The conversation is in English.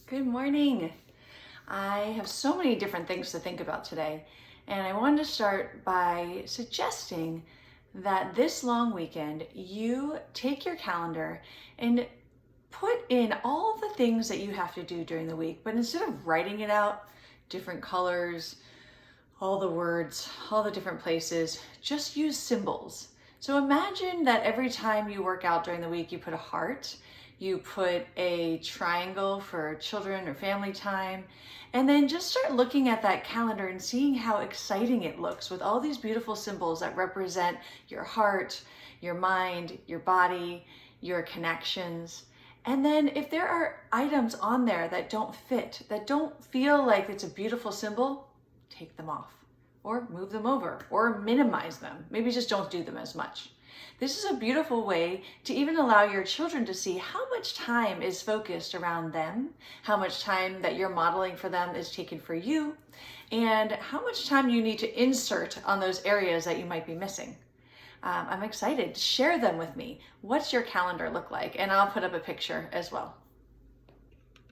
Good morning. I have so many different things to think about today, and I wanted to start by suggesting that this long weekend you take your calendar and put in all the things that you have to do during the week, but instead of writing it out, different colors, all the words, all the different places, just use symbols. So imagine that every time you work out during the week, you put a heart, you put a triangle for children or family time, and then just start looking at that calendar and seeing how exciting it looks with all these beautiful symbols that represent your heart, your mind, your body, your connections. And then if there are items on there that don't fit, that don't feel like it's a beautiful symbol, take them off or move them over or minimize them. Maybe just don't do them as much. This is a beautiful way to even allow your children to see how much time is focused around them, how much time that you're modeling for them is taken for you, and how much time you need to insert on those areas that you might be missing. I'm excited. Share them with me. What's your calendar look like? And I'll put up a picture as well.